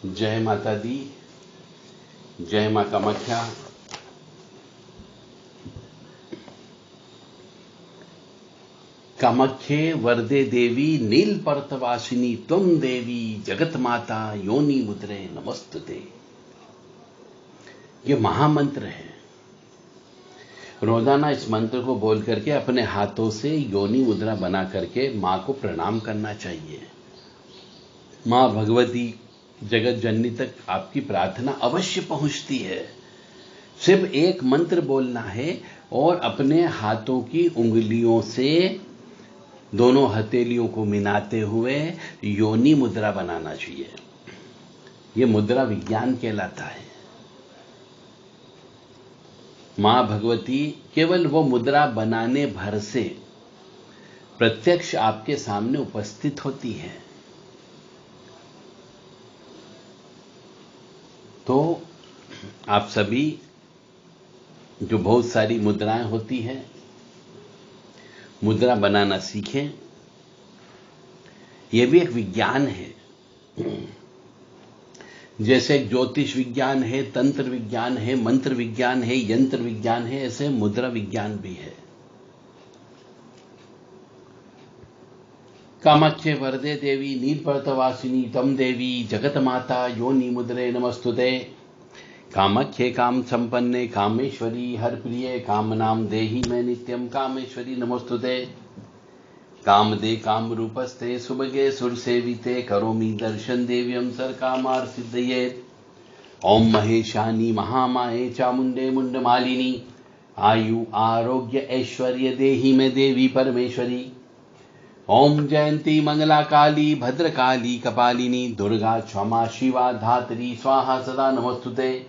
जय माता दी, जय मां कामाख्या। कामाख्ये वरदे देवी नीलपर्तवासिनी त्वं देवी जगत माता योनि मुद्रे नमस्तुते। ये महामंत्र है। रोजाना इस मंत्र को बोल करके अपने हाथों से योनि मुद्रा बना करके मां को प्रणाम करना चाहिए। मां भगवती जगत जननी तक आपकी प्रार्थना अवश्य पहुंचती है। सिर्फ एक मंत्र बोलना है और अपने हाथों की उंगलियों से दोनों हथेलियों को मिलाते हुए योनि मुद्रा बनाना चाहिए। यह मुद्रा विज्ञान कहलाता है। मां भगवती केवल वो मुद्रा बनाने भर से प्रत्यक्ष आपके सामने उपस्थित होती है। तो आप सभी जो बहुत सारी मुद्राएं होती हैं, मुद्रा बनाना सीखें। यह भी एक विज्ञान है। जैसे ज्योतिष विज्ञान है, तंत्र विज्ञान है, मंत्र विज्ञान है, यंत्र विज्ञान है, ऐसे मुद्रा विज्ञान भी है। कामाख्ये वरदे देवी नीलपर्तवासिनी तम देवी जगत माता योनि मुद्रे नमस्तुते। कामाख्ये काम संपन्ने कामेश्वरी हर प्रिय कामनाम देहि मैं नित्यम कामेश्वरी नमस्तुते। कामदे काम रूपस्ते सुभगे सुर सेविते करोमि दर्शन देव्यम सर कामार सिद्धयेत। ओम महेशानी महामाये चामुंडे मुंडमालिनी आयु आरोग्य ऐश्वर्य देहि मैं देवी परमेश्वरी। ओम जयंती मंगला काली भद्रकाली कपालिनी दुर्गा क्षमा शिवा धात्री स्वाहा सदा नमस्तुते।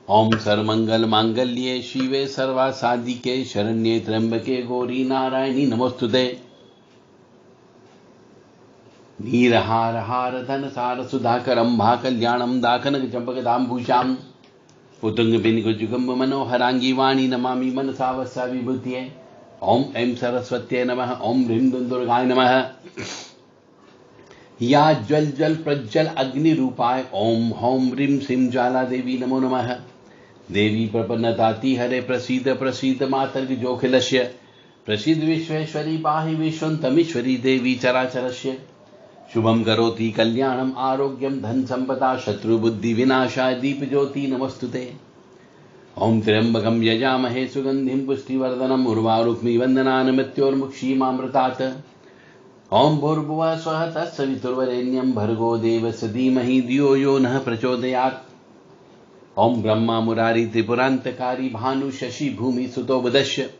ओम सर्वमंगल मांगल्ये शिवे सर्वा साधिके शरण्ये त्र्यंबके गौरी नारायणी नमस्तुते। नीरहार हार धन सार सुधाकरम भा कल्याणम दाकनक चंपक दाम्भूषाम पुतुंग बिन जुगम्ब मनोहरांगी वाणी नमामि मनसा वस्सा विभूतिये। ओम ऐं सरस्वत्यै नमः। ओम ह्रीं दुर्गाय नमः। या ज्वल जल प्रज्वल अग्नि रूपाय ओम हौम ह्रीं श्रीं ज्वाला देवी नमो नमः। देवी प्रपन्नताति हरे प्रसीद प्रसीद मातर्ग जोखिलस्य प्रसीद विश्वेश्वरी पाहि विश्वन्तमीश्वरी देवी चराचरस्य। शुभम करोति कल्याणम आरोग्यम धन संपदा शत्रु बुद्धि विनाशाय दीप ज्योति नमस्तुते। ओम त्र्यंबकम यजामहे सुगंधिम पुष्टिवर्धनम उर्वारुक्मी वंदनान मृत्योर्मुक्षीमामृतात्। ओम भूर्भुवः स्वः तत्सवितुर्वरेण्यं भर्गो देवस्य धीमहि धियो यो नः प्रचोदयात्। ओम ब्रह्मा मुरारी त्रिपुरांतकारी भानु शशि भूमि सुतो बुधस्य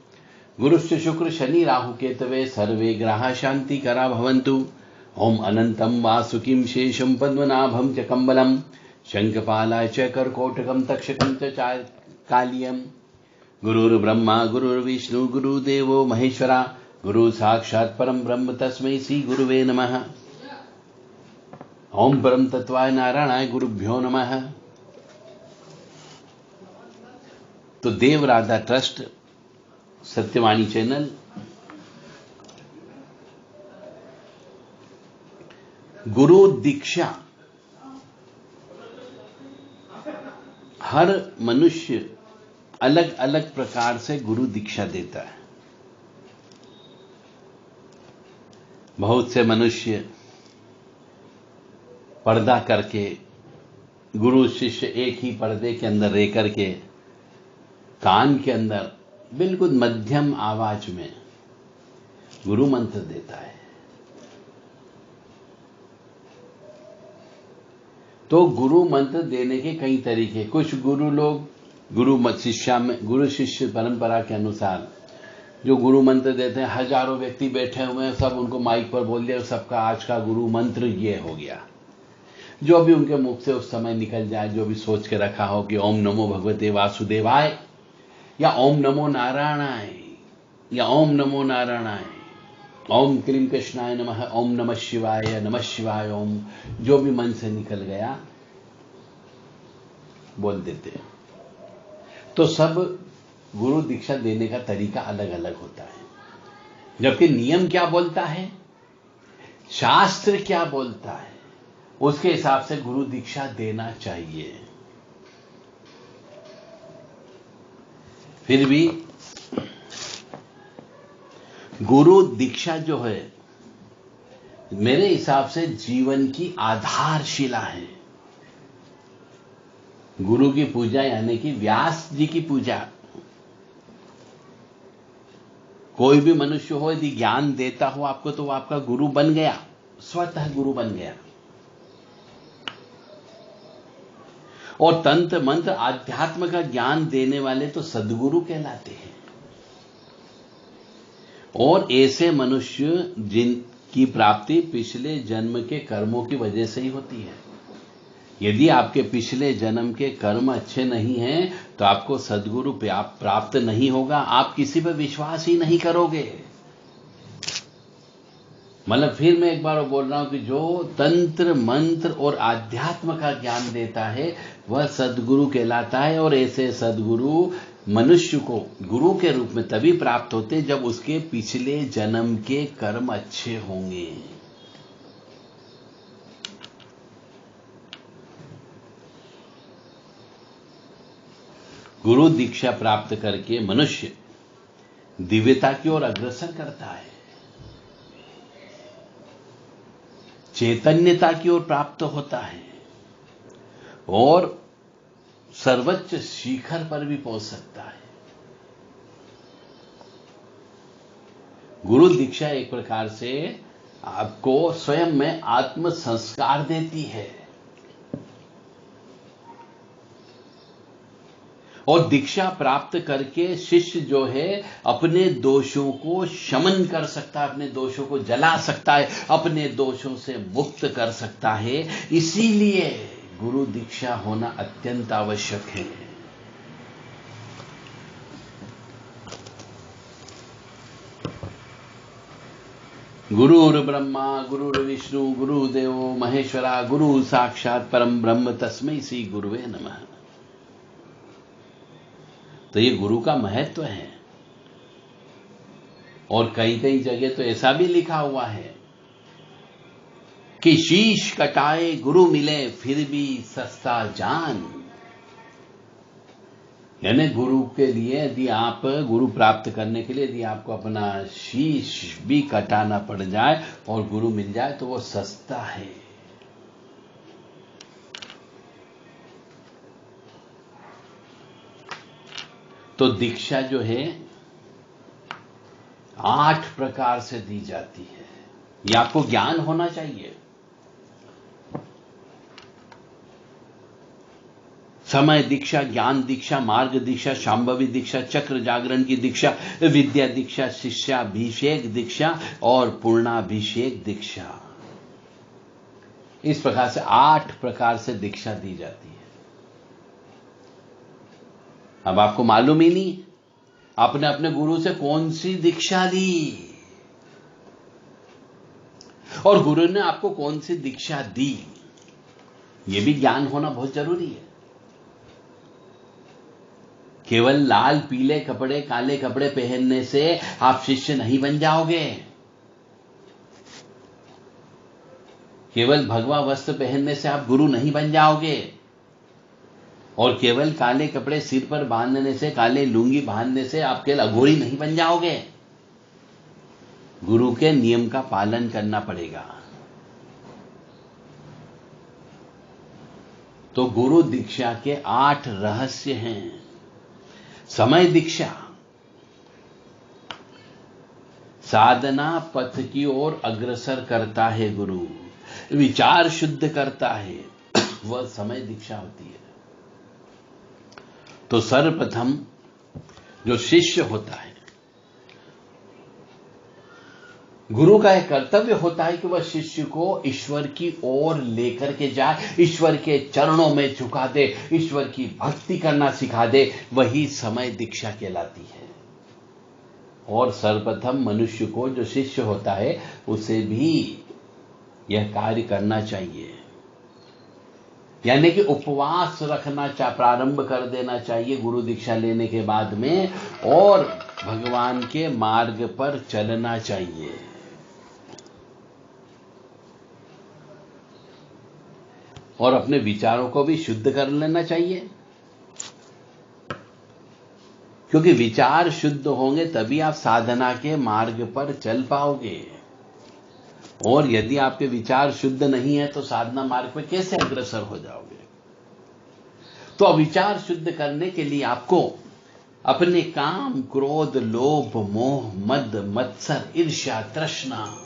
गुरुश्च शुक्र शनि राहु केतवे सर्वे ग्रहा शांतिकरा भवन्तु। ओम अनंतं वासुकिं शेषं पद्मनाभं च कम्बलं शंखपालाय च कर्कोटकं तक्षकं च कालियम्। गुरुर्ब्रह्मा गुरुर्विष्णु गुरुदेवो महेश्वरा गुरु साक्षात् परम ब्रह्म तस्मै श्री गुरुवे नमः। ओम परम तत्वाय नारायणाय गुरुभ्यो नमः। तो देव राधा ट्रस्ट सत्यवाणी चैनल गुरु दीक्षा हर मनुष्य अलग अलग प्रकार से गुरु दीक्षा देता है। बहुत से मनुष्य पर्दा करके गुरु शिष्य एक ही पर्दे के अंदर रह करके कान के अंदर बिल्कुल मध्यम आवाज में गुरु मंत्र देता है। तो गुरु मंत्र देने के कई तरीके। कुछ गुरु लोग गुरु शिष्य परंपरा के अनुसार जो गुरु मंत्र देते हैं, हजारों व्यक्ति बैठे हुए हैं, सब उनको माइक पर बोल दिया, सबका आज का गुरु मंत्र ये हो गया। जो भी उनके मुख से उस समय निकल जाए, जो भी सोच के रखा हो कि ओम नमो भगवते वासुदेवाय या ओम नमो नारायणाय या ओम नमो नारायणाय, ओम क्लीं कृष्णाय नमः, ओम नमः शिवाय ओम, जो भी मन से निकल गया बोल देते हैं। तो सब गुरु दीक्षा देने का तरीका अलग अलग होता है। जबकि नियम क्या बोलता है, शास्त्र क्या बोलता है, उसके हिसाब से गुरु दीक्षा देना चाहिए। फिर भी गुरु दीक्षा जो है मेरे हिसाब से जीवन की आधारशिला है। गुरु की पूजा यानी कि व्यास जी की पूजा। कोई भी मनुष्य हो यदि ज्ञान देता हो आपको तो वो आपका गुरु बन गया, स्वतः गुरु बन गया। और तंत्र मंत्र आध्यात्म का ज्ञान देने वाले तो सद्गुरु कहलाते हैं। और ऐसे मनुष्य जिनकी प्राप्ति पिछले जन्म के कर्मों की वजह से ही होती है। यदि आपके पिछले जन्म के कर्म अच्छे नहीं हैं तो आपको सद्गुरु प्राप्त नहीं होगा, आप किसी पर विश्वास ही नहीं करोगे। मतलब फिर मैं एक बार बोल रहा हूं कि जो तंत्र मंत्र और आध्यात्म का ज्ञान देता है वह सद्गुरु कहलाता है। और ऐसे सद्गुरु मनुष्य को गुरु के रूप में तभी प्राप्त होते जब उसके पिछले जन्म के कर्म अच्छे होंगे। गुरु दीक्षा प्राप्त करके मनुष्य दिव्यता की ओर अग्रसर करता है, चैतन्यता की ओर प्राप्त होता है और सर्वोच्च शिखर पर भी पहुंच सकता है। गुरु दीक्षा एक प्रकार से आपको स्वयं में आत्म संस्कार देती है। और दीक्षा प्राप्त करके शिष्य जो है अपने दोषों को शमन कर सकता है, अपने दोषों को जला सकता है, अपने दोषों से मुक्त कर सकता है। इसीलिए गुरु दीक्षा होना अत्यंत आवश्यक है। गुरुर् ब्रह्मा गुरुर्विष्णु गुरुदेवो महेश्वरा गुरु साक्षात परम ब्रह्म तस्मै श्री गुरुवे नमः। तो ये गुरु का महत्व है। और कई कई जगह तो ऐसा भी लिखा हुआ है कि शीश कटाए गुरु मिले फिर भी सस्ता जान। यानी गुरु के लिए यदि आप गुरु प्राप्त करने के लिए यदि आपको अपना शीश भी कटाना पड़ जाए और गुरु मिल जाए तो वो सस्ता है। तो दीक्षा जो है 8 प्रकार से दी जाती है। यह आपको ज्ञान होना चाहिए। समय दीक्षा, ज्ञान दीक्षा, मार्ग दीक्षा, शांभवी दीक्षा, चक्र जागरण की दीक्षा, विद्या दीक्षा, शिष्याभिषेक दीक्षा और पूर्णाभिषेक दीक्षा। इस प्रकार से 8 प्रकार से दीक्षा दी जाती है। अब आपको मालूम ही नहीं आपने अपने गुरु से कौन सी दीक्षा ली और गुरु ने आपको कौन सी दीक्षा दी। यह भी ज्ञान होना बहुत जरूरी है। केवल लाल पीले कपड़े काले कपड़े पहनने से आप शिष्य नहीं बन जाओगे। केवल भगवा वस्त्र पहनने से आप गुरु नहीं बन जाओगे। और केवल काले कपड़े सिर पर बांधने से, काले लुंगी बांधने से आप केवल अघोरी नहीं बन जाओगे। गुरु के नियम का पालन करना पड़ेगा। तो गुरु दीक्षा के 8 रहस्य हैं। समय दीक्षा साधना पथ की ओर अग्रसर करता है गुरु, विचार शुद्ध करता है, वह समय दीक्षा होती है। तो सर्वप्रथम जो शिष्य होता है गुरु का एक कर्तव्य होता है कि वह शिष्य को ईश्वर की ओर लेकर के जाए, ईश्वर के चरणों में झुका दे, ईश्वर की भक्ति करना सिखा दे। वही समय दीक्षा कहलाती है। और सर्वप्रथम मनुष्य को जो शिष्य होता है उसे भी यह कार्य करना चाहिए। यानी कि उपवास रखना प्रारंभ कर देना चाहिए गुरु दीक्षा लेने के बाद में, और भगवान के मार्ग पर चलना चाहिए। और अपने विचारों को भी शुद्ध कर लेना चाहिए, क्योंकि विचार शुद्ध होंगे तभी आप साधना के मार्ग पर चल पाओगे। और यदि आपके विचार शुद्ध नहीं है तो साधना मार्ग पर कैसे अग्रसर हो जाओगे? तो विचार शुद्ध करने के लिए आपको अपने काम, क्रोध, लोभ, मोह, मद, मत्सर, ईर्ष्या, तृष्णा,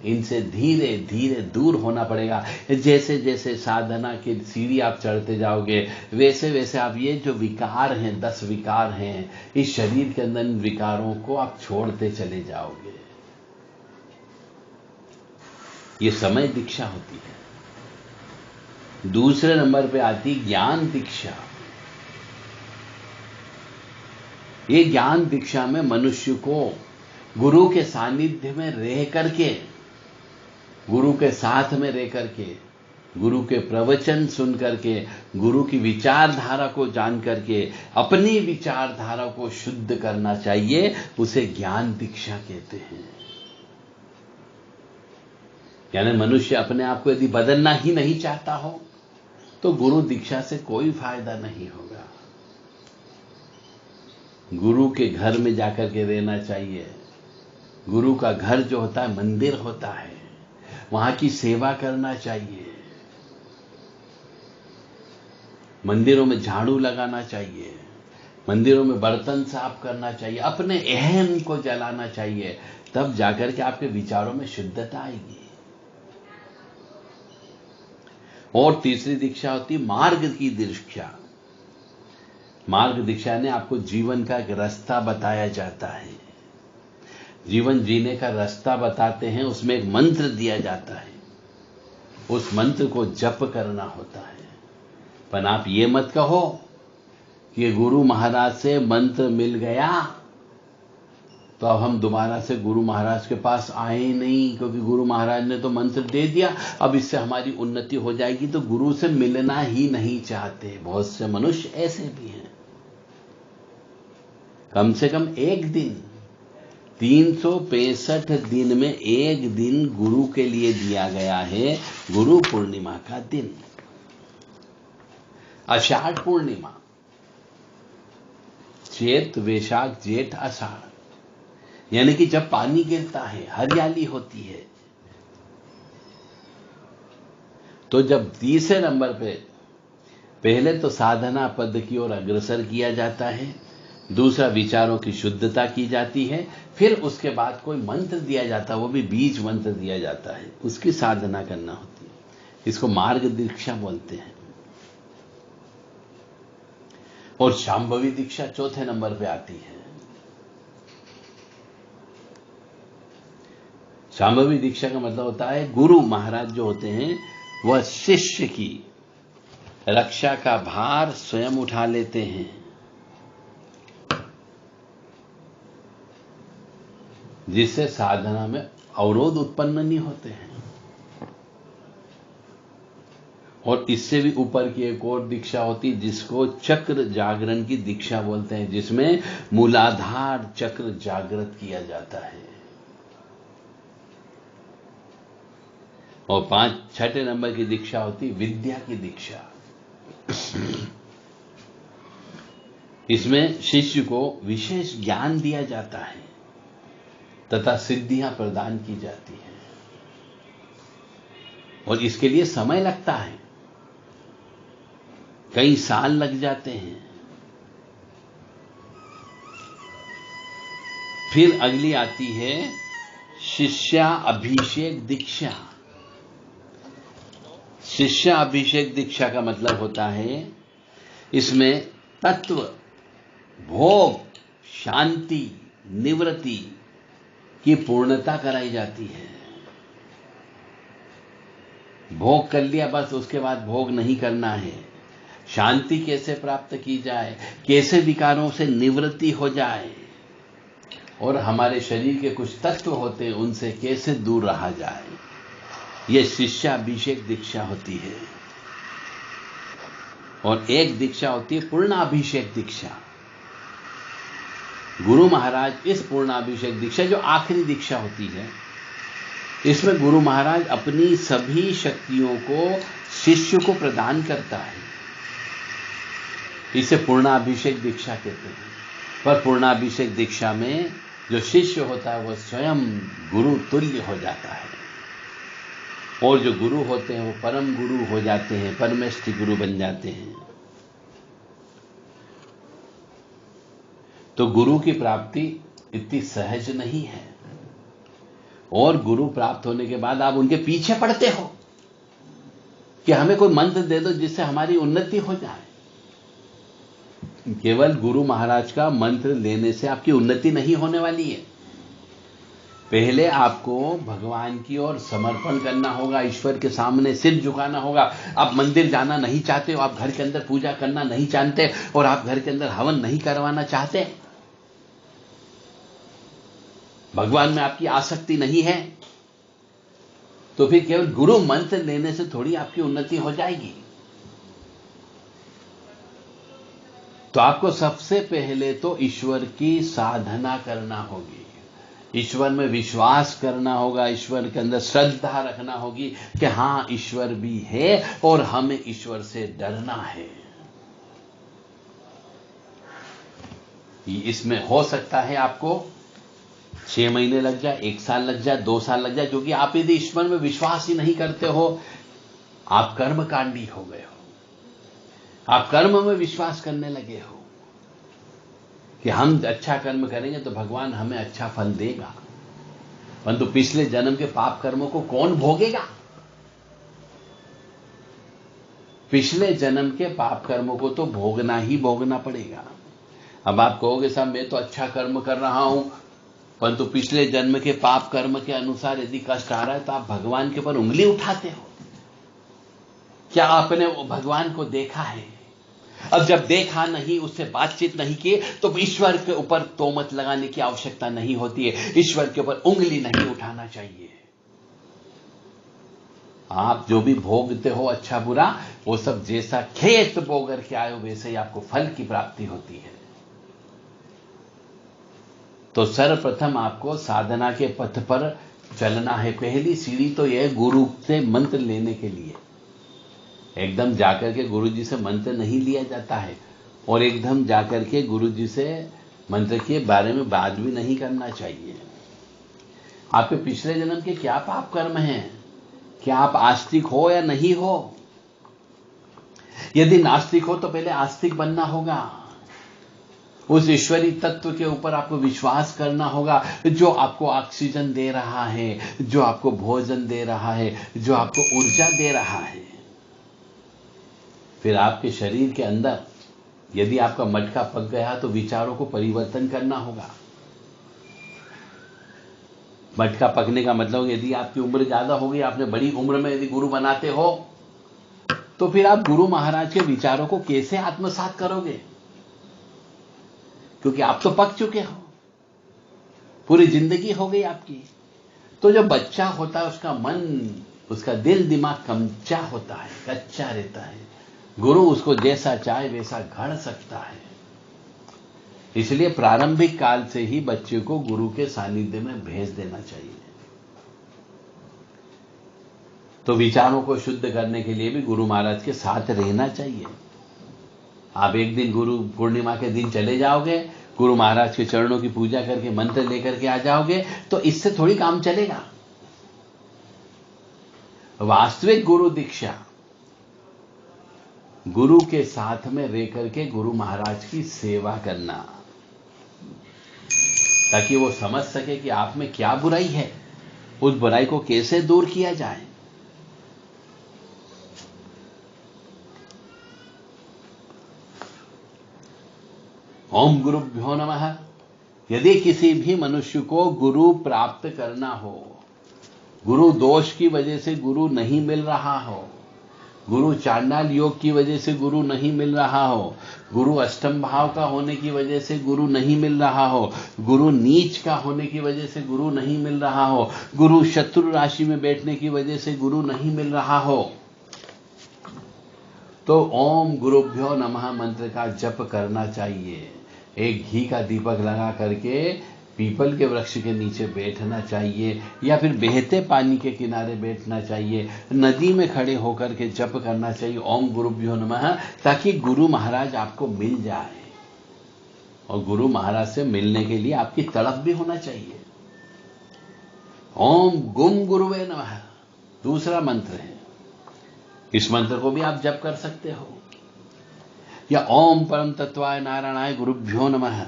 इनसे धीरे धीरे दूर होना पड़ेगा। जैसे जैसे साधना की सीढ़ी आप चढ़ते जाओगे वैसे वैसे आप ये जो विकार हैं, 10 विकार हैं, इस शरीर के अंदर इन विकारों को आप छोड़ते चले जाओगे। ये समय दीक्षा होती है। दूसरे नंबर पे आती ज्ञान दीक्षा। ये ज्ञान दीक्षा में मनुष्य को गुरु के सानिध्य में रह करके, गुरु के साथ में रह करके, गुरु के प्रवचन सुन करके, गुरु की विचारधारा को जान करके अपनी विचारधारा को शुद्ध करना चाहिए। उसे ज्ञान दीक्षा कहते हैं। यानी मनुष्य अपने आप को यदि बदलना ही नहीं चाहता हो तो गुरु दीक्षा से कोई फायदा नहीं होगा। गुरु के घर में जाकर के रहना चाहिए। गुरु का घर जो होता है मंदिर होता है, वहां की सेवा करना चाहिए। मंदिरों में झाड़ू लगाना चाहिए, मंदिरों में बर्तन साफ करना चाहिए, अपने अहम को जलाना चाहिए। तब जाकर के आपके विचारों में शुद्धता आएगी। और तीसरी दीक्षा होती मार्ग की दीक्षा। मार्ग दीक्षा ने आपको जीवन का एक रास्ता बताया जाता है। जीवन जीने का रास्ता बताते हैं, उसमें एक मंत्र दिया जाता है, उस मंत्र को जप करना होता है। पर आप ये मत कहो कि गुरु महाराज से मंत्र मिल गया तो अब हम दोबारा से गुरु महाराज के पास आए नहीं, क्योंकि गुरु महाराज ने तो मंत्र दे दिया, अब इससे हमारी उन्नति हो जाएगी, तो गुरु से मिलना ही नहीं चाहते। बहुत से मनुष्य ऐसे भी हैं। कम से कम एक दिन, 365 दिन में एक दिन गुरु के लिए दिया गया है, गुरु पूर्णिमा का दिन, आषाढ़ पूर्णिमा। चैत, वैशाख, जेठ, आषाढ़, यानी कि जब पानी गिरता है, हरियाली होती है। तो जब तीसरे नंबर पे पहले तो साधना पद की ओर अग्रसर किया जाता है, दूसरा विचारों की शुद्धता की जाती है, फिर उसके बाद कोई मंत्र दिया जाता है, वो भी बीज मंत्र दिया जाता है, उसकी साधना करना होती है। इसको मार्ग दीक्षा बोलते हैं। और शांभवी दीक्षा चौथे नंबर पे आती है। शांभवी दीक्षा का मतलब होता है गुरु महाराज जो होते हैं वह शिष्य की रक्षा का भार स्वयं उठा लेते हैं, जिससे साधना में अवरोध उत्पन्न नहीं होते हैं। और इससे भी ऊपर की एक और दीक्षा होती है जिसको चक्र जागरण की दीक्षा बोलते हैं, जिसमें मूलाधार चक्र जागृत किया जाता है। और 6ठे नंबर की दीक्षा होती विद्या की दीक्षा। इसमें शिष्य को विशेष ज्ञान दिया जाता है तथा सिद्धियां प्रदान की जाती हैं, और इसके लिए समय लगता है, कई साल लग जाते हैं। फिर अगली आती है शिष्या अभिषेक दीक्षा। शिष्या अभिषेक दीक्षा का मतलब होता है इसमें तत्व, भोग, शांति, निवृत्ति की पूर्णता कराई जाती है। भोग कर लिया बस, उसके बाद भोग नहीं करना है। शांति कैसे प्राप्त की जाए, कैसे विकारों से निवृत्ति हो जाए, और हमारे शरीर के कुछ तत्व होते हैं उनसे कैसे दूर रहा जाए, यह शिष्याभिषेक दीक्षा होती है। और एक दीक्षा होती है पूर्णाभिषेक दीक्षा। गुरु महाराज इस पूर्णाभिषेक दीक्षा, जो आखिरी दीक्षा होती है, इसमें गुरु महाराज अपनी सभी शक्तियों को शिष्य को प्रदान करता है। इसे पूर्णाभिषेक दीक्षा कहते हैं। पर पूर्णाभिषेक दीक्षा में जो शिष्य होता है वह स्वयं गुरु तुल्य हो जाता है, और जो गुरु होते हैं वो परम गुरु हो जाते हैं, परमेष्ठी गुरु बन जाते हैं। तो गुरु की प्राप्ति इतनी सहज नहीं है, और गुरु प्राप्त होने के बाद आप उनके पीछे पड़ते हो कि हमें कोई मंत्र दे दो जिससे हमारी उन्नति हो जाए। केवल गुरु महाराज का मंत्र लेने से आपकी उन्नति नहीं होने वाली है। पहले आपको भगवान की ओर समर्पण करना होगा, ईश्वर के सामने सिर झुकाना होगा। आप मंदिर जाना नहीं चाहते हो, आप घर के अंदर पूजा करना नहीं चाहते, और आप घर के अंदर हवन नहीं करवाना चाहते, भगवान में आपकी आसक्ति नहीं है, तो फिर केवल गुरु मंत्र लेने से थोड़ी आपकी उन्नति हो जाएगी। तो आपको सबसे पहले तो ईश्वर की साधना करना होगी, ईश्वर में विश्वास करना होगा, ईश्वर के अंदर श्रद्धा रखना होगी कि हां ईश्वर भी है और हमें ईश्वर से डरना है। इसमें हो सकता है आपको 6 महीने लग जाए, 1 साल लग जाए, 2 साल लग जाए, क्योंकि आप यदि ईश्वर में विश्वास ही नहीं करते हो, आप कर्मकांडी हो गए हो, आप कर्म में विश्वास करने लगे हो कि हम अच्छा कर्म करेंगे तो भगवान हमें अच्छा फल देगा, परंतु पिछले जन्म के पाप कर्मों को कौन भोगेगा? पिछले जन्म के पाप कर्मों को तो भोगना ही भोगना पड़ेगा। अब आप कहोगे साहब मैं तो अच्छा कर्म कर रहा हूं, परंतु पिछले जन्म के पाप कर्म के अनुसार यदि कष्ट आ रहा है तो आप भगवान के ऊपर उंगली उठाते हो। क्या आपने भगवान को देखा है? अब जब देखा नहीं, उससे बातचीत नहीं की, तो ईश्वर के ऊपर तोमत लगाने की आवश्यकता नहीं होती है, ईश्वर के ऊपर उंगली नहीं उठाना चाहिए। आप जो भी भोगते हो अच्छा बुरा, वो सब जैसा खेत बो करके आए हो वैसे ही आपको फल की प्राप्ति होती है। तो सर्वप्रथम आपको साधना के पथ पर चलना है। पहली सीढ़ी तो यह गुरु से मंत्र लेने के लिए। एकदम जाकर के गुरु जी से मंत्र नहीं लिया जाता है, और एकदम जाकर के गुरु जी से मंत्र के बारे में बात भी नहीं करना चाहिए। आपके पिछले जन्म के क्या पाप कर्म हैं, क्या आप आस्तिक हो या नहीं हो? यदि नास्तिक हो तो पहले आस्तिक बनना होगा। उस ईश्वरी तत्व के ऊपर आपको विश्वास करना होगा जो आपको ऑक्सीजन दे रहा है, जो आपको भोजन दे रहा है, जो आपको ऊर्जा दे रहा है। फिर आपके शरीर के अंदर यदि आपका मटका पक गया तो विचारों को परिवर्तन करना होगा। मटका पकने का मतलब यदि आपकी उम्र ज्यादा हो गई, आपने बड़ी उम्र में यदि गुरु बनाते हो, तो फिर आप गुरु महाराज के विचारों को कैसे आत्मसात करोगे? क्योंकि आप तो पक चुके हो, पूरी जिंदगी हो गई आपकी। तो जो बच्चा होता है उसका मन, उसका दिल दिमाग कच्चा होता है, कच्चा रहता है। गुरु उसको जैसा चाहे वैसा गढ़ सकता है। इसलिए प्रारंभिक काल से ही बच्चे को गुरु के सानिध्य में भेज देना चाहिए। तो विचारों को शुद्ध करने के लिए भी गुरु महाराज के साथ रहना चाहिए। आप एक दिन गुरु पूर्णिमा के दिन चले जाओगे, गुरु महाराज के चरणों की पूजा करके मंत्र लेकर के आ जाओगे, तो इससे थोड़ी काम चलेगा। वास्तविक गुरु दीक्षा गुरु के साथ में रह करके गुरु महाराज की सेवा करना, ताकि वो समझ सके कि आप में क्या बुराई है, उस बुराई को कैसे दूर किया जाए। ओम गुरुभ्यो नमः। यदि किसी भी मनुष्य को गुरु प्राप्त करना हो, गुरु दोष की वजह से गुरु नहीं मिल रहा हो, गुरु चांडाल योग की वजह से गुरु नहीं मिल रहा हो, गुरु अष्टम भाव का होने की वजह से गुरु नहीं मिल रहा हो, गुरु नीच का होने की वजह से गुरु नहीं मिल रहा हो, गुरु शत्रु राशि में बैठने की वजह से गुरु नहीं मिल रहा हो, तो ओम गुरुभ्यो नमः मंत्र का जप करना चाहिए। एक घी का दीपक लगा करके पीपल के वृक्ष के नीचे बैठना चाहिए या फिर बहते पानी के किनारे बैठना चाहिए, नदी में खड़े होकर के जप करना चाहिए ओम गुरुभ्यो नमः, ताकि गुरु महाराज आपको मिल जाए। और गुरु महाराज से मिलने के लिए आपकी तड़प भी होना चाहिए। ओम गुम गुरुवे नमः दूसरा मंत्र है, इस मंत्र को भी आप जप कर सकते हो। या ओम परम तत्वाय नारायणाय गुरुभ्यो नमः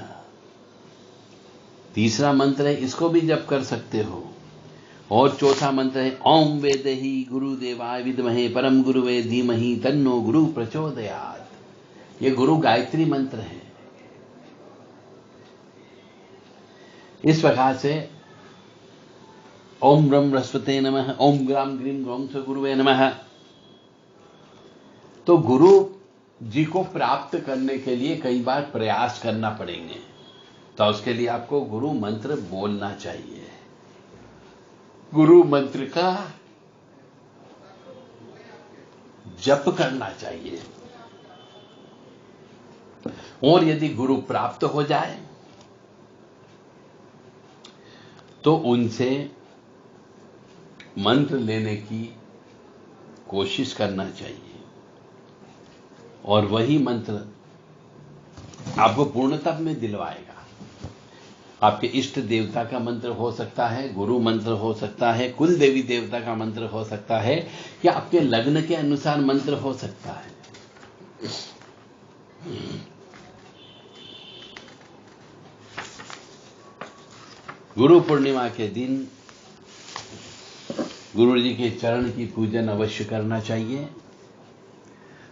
तीसरा मंत्र है, इसको भी जप कर सकते हो। और चौथा मंत्र है ओम वेदेहि गुरुदेवाय विद्महे परम गुरुवे धीमहि तन्नो गुरु प्रचोदयात्। ये गुरु गायत्री मंत्र है। इस प्रकार से ओम ब्रह्म बृहस्पते नमः, ओम ग्राम ग्रीम ग्रौम से गुरुवे नमः। तो गुरु जी को प्राप्त करने के लिए कई बार प्रयास करना पड़ेंगे, तो उसके लिए आपको गुरु मंत्र बोलना चाहिए, गुरु मंत्र का जप करना चाहिए। और यदि गुरु प्राप्त हो जाए तो उनसे मंत्र लेने की कोशिश करना चाहिए, और वही मंत्र आपको पूर्णता में दिलवाएगा। आपके इष्ट देवता का मंत्र हो सकता है, गुरु मंत्र हो सकता है, कुल देवी देवता का मंत्र हो सकता है, या आपके लग्न के अनुसार मंत्र हो सकता है। गुरु पूर्णिमा के दिन गुरु जी के चरण की पूजन अवश्य करना चाहिए,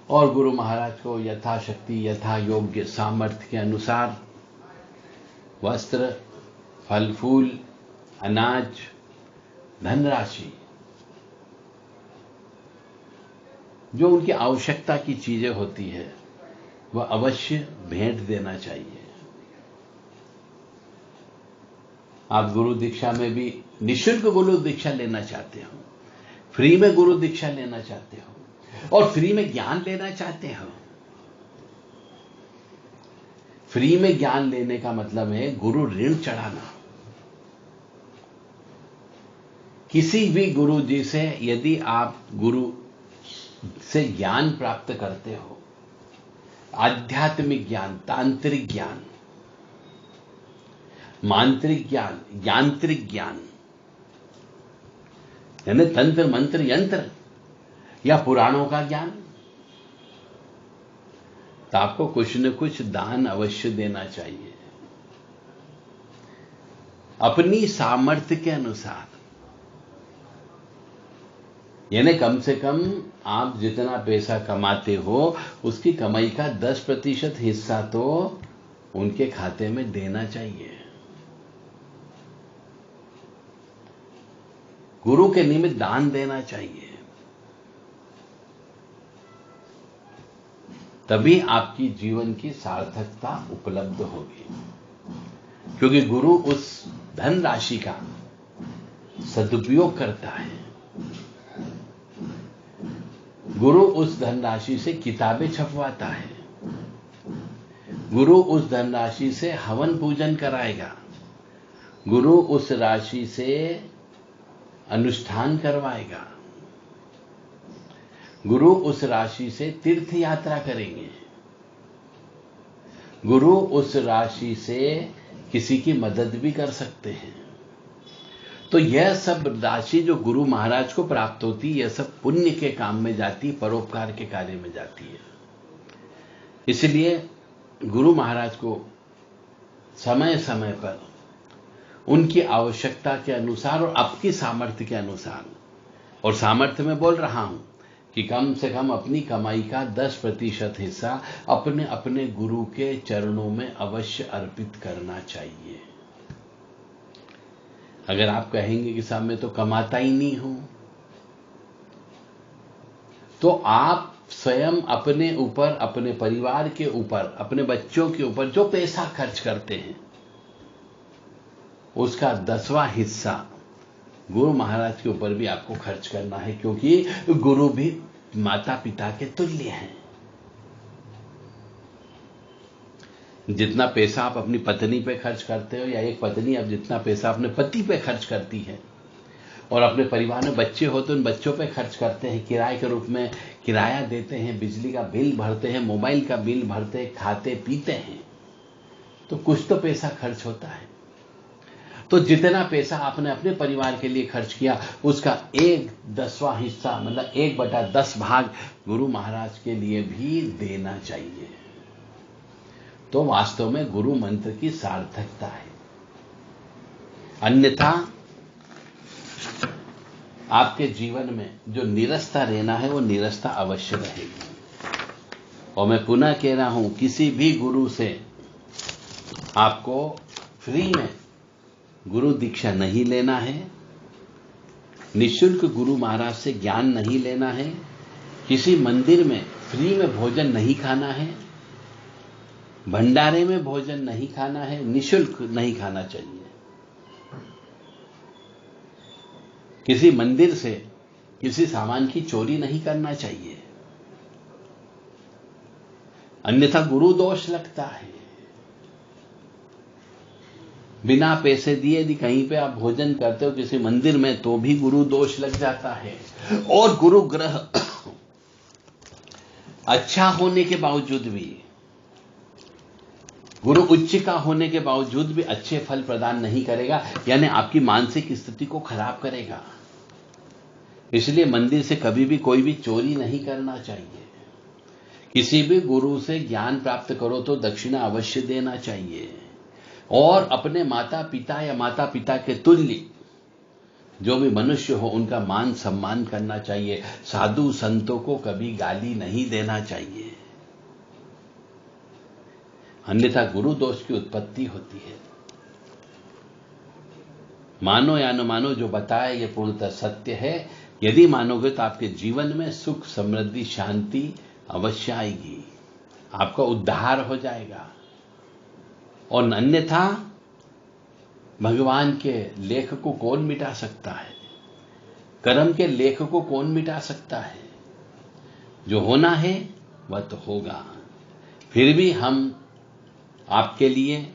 और गुरु महाराज को यथाशक्ति यथा योग्य सामर्थ्य के अनुसार वस्त्र, फल फूल, अनाज, धनराशि, जो उनकी आवश्यकता की चीजें होती है वह अवश्य भेंट देना चाहिए। आप गुरु दीक्षा में भी निःशुल्क गुरु दीक्षा लेना चाहते हो, फ्री में गुरु दीक्षा लेना चाहते हो, और फ्री में ज्ञान लेना चाहते हो। फ्री में ज्ञान लेने का मतलब है गुरु ऋण चढ़ाना। किसी भी गुरु जी से यदि आप गुरु से ज्ञान प्राप्त करते हो, आध्यात्मिक ज्ञान, तांत्रिक ज्ञान, मांत्रिक ज्ञान, यांत्रिक ज्ञान, यानी तंत्र मंत्र यंत्र या पुराणों का ज्ञान, तो आपको कुछ न कुछ दान अवश्य देना चाहिए अपनी सामर्थ्य के अनुसार। यानी कम से कम आप जितना पैसा कमाते हो उसकी कमाई का 10% हिस्सा तो उनके खाते में देना चाहिए। गुरु के निमित्त दान देना चाहिए, तभी आपकी जीवन की सार्थकता उपलब्ध होगी। क्योंकि गुरु उस धनराशि का सदुपयोग करता है। गुरु उस धनराशि से किताबें छपवाता है, गुरु उस धनराशि से हवन पूजन कराएगा, गुरु उस राशि से अनुष्ठान करवाएगा, गुरु उस राशि से तीर्थ यात्रा करेंगे, गुरु उस राशि से किसी की मदद भी कर सकते हैं। तो यह सब राशि जो गुरु महाराज को प्राप्त होती है, यह सब पुण्य के काम में जाती, परोपकार के कार्य में जाती है। इसलिए गुरु महाराज को समय समय पर उनकी आवश्यकता के अनुसार और आपकी सामर्थ्य के अनुसार, और सामर्थ्य में बोल रहा हूं कि कम से कम अपनी कमाई का 10% हिस्सा अपने अपने गुरु के चरणों में अवश्य अर्पित करना चाहिए। अगर आप कहेंगे कि साहब मैं तो कमाता ही नहीं हूं, तो आप स्वयं अपने ऊपर, अपने परिवार के ऊपर, अपने बच्चों के ऊपर जो पैसा खर्च करते हैं उसका 10वां हिस्सा गुरु महाराज के ऊपर भी आपको खर्च करना है, क्योंकि गुरु भी माता पिता के तुल्य हैं। जितना पैसा आप अपनी पत्नी पे खर्च करते हो, या एक पत्नी अब जितना पैसा अपने पति पे खर्च करती है, और अपने परिवार में बच्चे हो तो उन बच्चों पे खर्च करते हैं, किराए के रूप में किराया देते हैं, बिजली का बिल भरते हैं, मोबाइल का बिल भरते हैं, खाते पीते हैं, तो कुछ तो पैसा खर्च होता है। तो जितना पैसा आपने अपने परिवार के लिए खर्च किया, उसका 1/10वां हिस्सा, मतलब 1/10 भाग गुरु महाराज के लिए भी देना चाहिए। तो वास्तव में गुरु मंत्र की सार्थकता है। अन्यथा आपके जीवन में जो निरस्ता रहना है वो निरस्ता अवश्य रहेगी। और मैं पुनः कह रहा हूं, किसी भी गुरु से आपको फ्री में गुरु दीक्षा नहीं लेना है, निःशुल्क गुरु महाराज से ज्ञान नहीं लेना है, किसी मंदिर में फ्री में भोजन नहीं खाना है, भंडारे में भोजन नहीं खाना है, निःशुल्क नहीं खाना चाहिए। किसी मंदिर से किसी सामान की चोरी नहीं करना चाहिए, अन्यथा गुरु दोष लगता है। बिना पैसे दिए यदि कहीं पे आप भोजन करते हो किसी मंदिर में, तो भी गुरु दोष लग जाता है। और गुरु ग्रह अच्छा होने के बावजूद भी, गुरु उच्च का होने के बावजूद भी अच्छे फल प्रदान नहीं करेगा, यानी आपकी मानसिक स्थिति को खराब करेगा। इसलिए मंदिर से कभी भी कोई भी चोरी नहीं करना चाहिए। किसी भी गुरु से ज्ञान प्राप्त करो तो दक्षिणा अवश्य देना चाहिए। और अपने माता पिता या माता पिता के तुल्य जो भी मनुष्य हो उनका मान सम्मान करना चाहिए। साधु संतों को कभी गाली नहीं देना चाहिए, अन्यथा गुरु दोष की उत्पत्ति होती है। मानो या न मानो, जो बताया ये पूर्णतः सत्य है। यदि मानोगे तो आपके जीवन में सुख समृद्धि शांति अवश्य आएगी, आपका उद्धार हो जाएगा। और अन्यथा भगवान के लेख को कौन मिटा सकता है, कर्म के लेख को कौन मिटा सकता है। जो होना है वह तो होगा। फिर भी हम आपके लिए,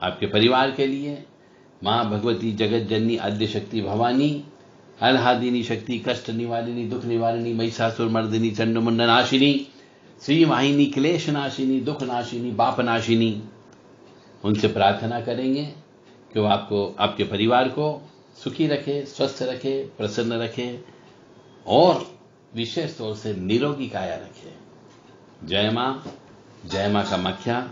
आपके परिवार के लिए मां भगवती जगत जननी आद्य शक्ति भवानी अलहादिनी शक्ति कष्ट निवारिणी दुख निवारिणी महिषासुर मर्दिनी चंडमुंड नाशिनी श्री वाहिनी क्लेश नाशिनी दुख नाशिनी पाप नाशिनी, उनसे प्रार्थना करेंगे कि वो आपको, आपके परिवार को सुखी रखे, स्वस्थ रखे, प्रसन्न रखे और विशेष तौर से निरोगी काया रखे। जय मां कामाख्या।